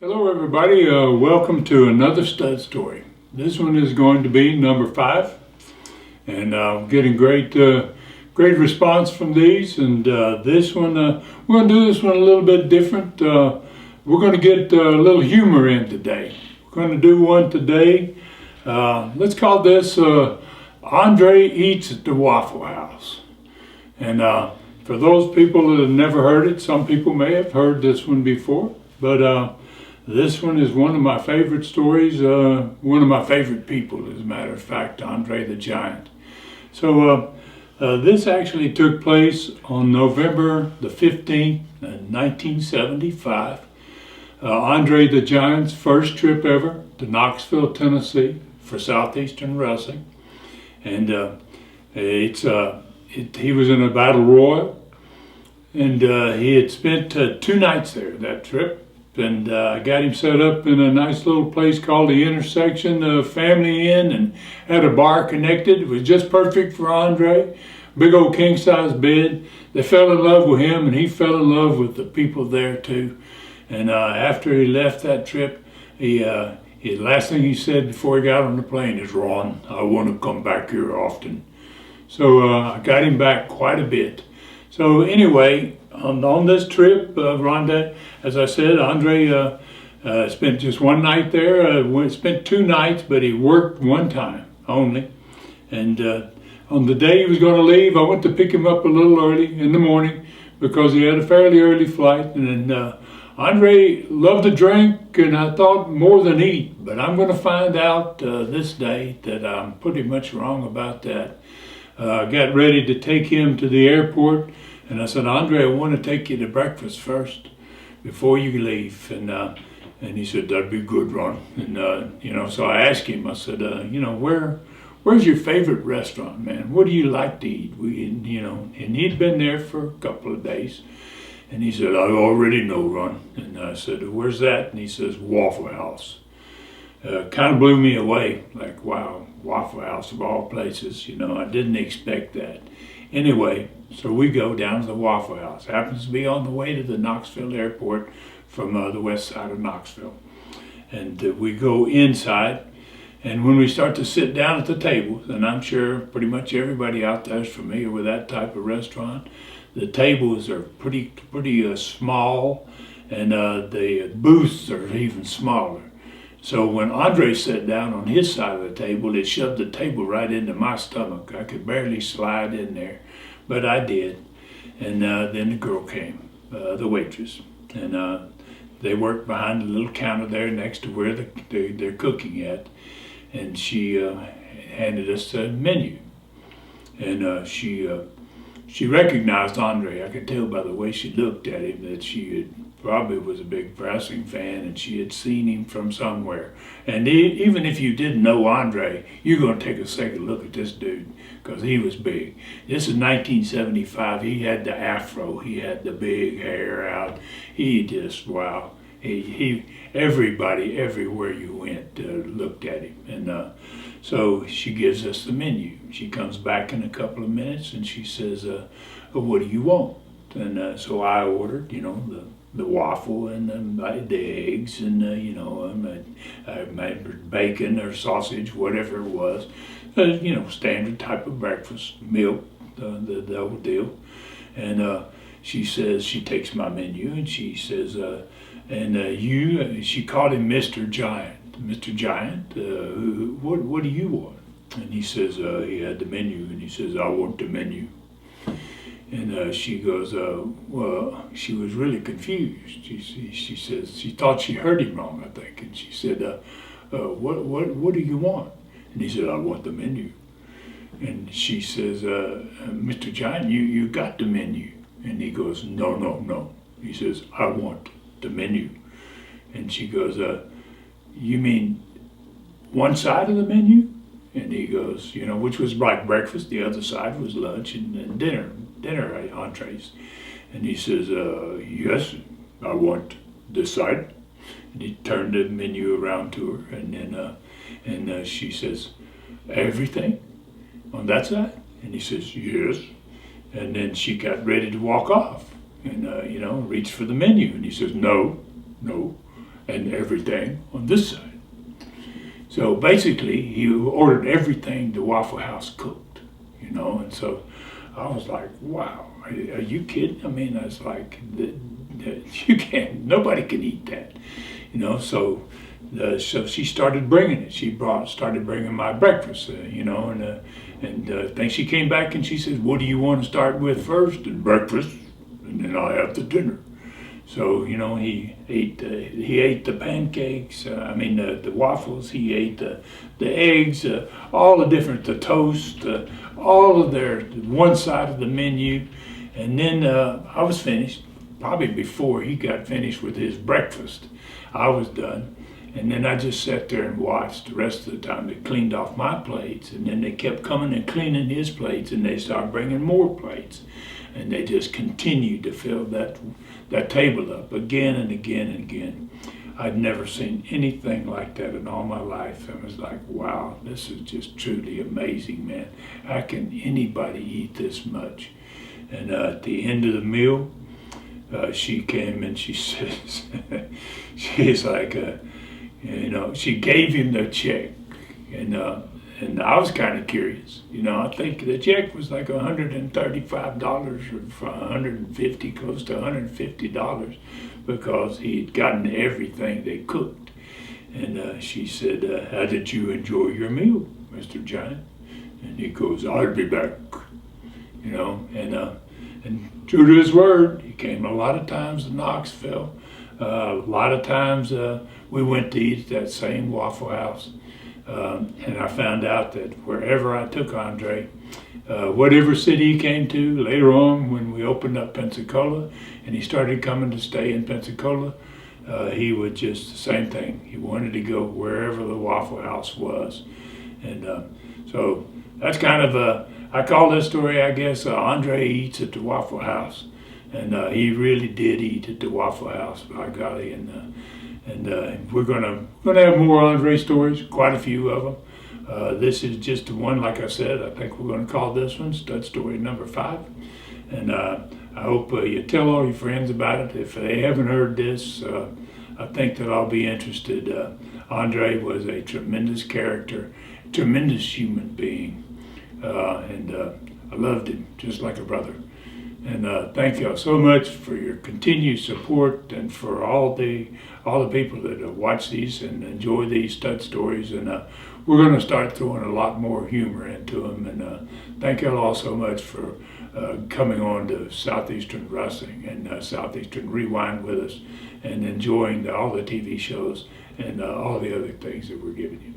Hello everybody, welcome to another stud story. This one is going to be number 5, and getting great response from these. And this one, we're going to do this one a little bit different. We're going to get a little humor in today. We're going to do one today. Let's call this Andre Eats at the Waffle House. And for those people that have never heard it, some people may have heard this one before, but this one is one of my favorite stories, one of my favorite people, as a matter of fact, Andre the Giant. So this actually took place on November the 15th, 1975. Andre the Giant's first trip ever to Knoxville, Tennessee for Southeastern Wrestling. And he was in a battle royal, and he had spent 2 nights there that trip. And got him set up in a nice little place called the Intersection Family Inn, and had a bar connected. It was just perfect for Andre. Big old king-size bed. They fell in love with him, and he fell in love with the people there too. And after he left that trip, the last thing he said before he got on the plane is, "Ron, I want to come back here often." So I got him back quite a bit. So anyway, on this trip, Rhonda, as I said, Andre spent just 1 night there. Spent 2 nights, but he worked 1 time only. And on the day he was going to leave, I went to pick him up a little early in the morning because he had a fairly early flight. And Andre loved to drink, and I thought more than eat. But I'm going to find out this day that I'm pretty much wrong about that. I got ready to take him to the airport. And I said, "Andre, I want to take you to breakfast first before you leave." And he said, "That'd be good, Ron." And so I asked him. I said, "Where's your favorite restaurant, man? What do you like to eat?" And he'd been there for a couple of days. And he said, "I already know, Ron." And I said, "Where's that?" And he says, "Waffle House." Kind of blew me away. Like, wow, Waffle House of all places. I didn't expect that. Anyway, so we go down to the Waffle House. Happens to be on the way to the Knoxville airport from the west side of Knoxville. And we go inside, and when we start to sit down at the tables, and I'm sure pretty much everybody out there is familiar with that type of restaurant, the tables are pretty small, and the booths are even smaller. So when Andre sat down on his side of the table, it shoved the table right into my stomach. I could barely slide in there, but I did. And then the girl came, the waitress, and they worked behind the little counter there next to where they're cooking at. And she handed us a menu, and she recognized Andre. I could tell by the way she looked at him that she probably was a big wrestling fan, and she had seen him from somewhere. And even if you didn't know Andre, you're going to take a second look at this dude, because he was big. This is 1975. He had the afro. He had the big hair out. He just, wow. Everybody, everywhere you went, looked at him. And so she gives us the menu. She comes back in a couple of minutes, and she says, "What do you want?" And so I ordered, the waffle and the eggs, and my bacon or sausage, whatever it was, standard type of breakfast, milk, the whole deal. And she says, she takes my menu, and she says, she called him Mr. Giant. "Mr. Giant, what do you want?" And he says, he had the menu, and he says, "I want the menu." And she goes, well, she was really confused. She says, she thought she heard him wrong, I think. And she said, what do you want? And he said, "I want the menu." And she says, "Mr. Giant, you got the menu." And he goes, No. He says, "I want the menu." And she goes, "You mean one side of the menu?" And he goes, which was like breakfast, the other side was lunch and dinner entrees. And he says, "Yes, I want this side." And he turned the menu around to her, and then she says, "Everything on that side?" And he says, "Yes." And then she got ready to walk off, and reached for the menu, and he says, No. and everything on this side. So basically, he ordered everything the Waffle House cooked, you know, and so I was like, wow, are you kidding? I mean, I was like, you can't, nobody can eat that, you know, so she started bringing it. She started bringing my breakfast, you know, and I think she came back and she said, what do you want to start with first? And breakfast, and then I'll have the dinner. So, you know, he ate the pancakes, the waffles, he ate the eggs, all the different, the toast, all of their, one side of the menu. And then I was finished, probably before he got finished with his breakfast. I was done. And then I just sat there and watched the rest of the time. They cleaned off my plates, and then they kept coming and cleaning his plates, and they started bringing more plates. And they just continued to fill that table up again and again and again. I'd never seen anything like that in all my life. I was like, wow, this is just truly amazing, man. How can anybody eat this much? And at the end of the meal, she came and she says, she's like, you know, she gave him the check, and I was kind of curious. You know, I think the check was like $135 or $150, close to $150, because he'd gotten everything they cooked. And she said, how did you enjoy your meal, Mr. Giant? And he goes, I'll be back. You know, and true to his word, he came a lot of times to Knoxville. A lot of times we went to eat at that same Waffle House. And I found out that wherever I took Andre, whatever city he came to, later on when we opened up Pensacola and he started coming to stay in Pensacola, he would just the same thing. He wanted to go wherever the Waffle House was. And so that's kind of I call this story, I guess, Andre eats at the Waffle House. And he really did eat at the Waffle House, by golly. And we're gonna have more Andre stories, quite a few of them. This is just one, like I said. I think we're gonna call this one Stud Story number 5. And I hope you tell all your friends about it. If they haven't heard this, I think that I'll be interested. Andre was a tremendous character, tremendous human being, and I loved him just like a brother. And thank you all so much for your continued support, and for all the people that watch these and enjoy these stud stories. And we're going to start throwing a lot more humor into them. And thank you all so much for coming on to Southeastern Wrestling and Southeastern Rewind with us, and enjoying all the TV shows and all the other things that we're giving you.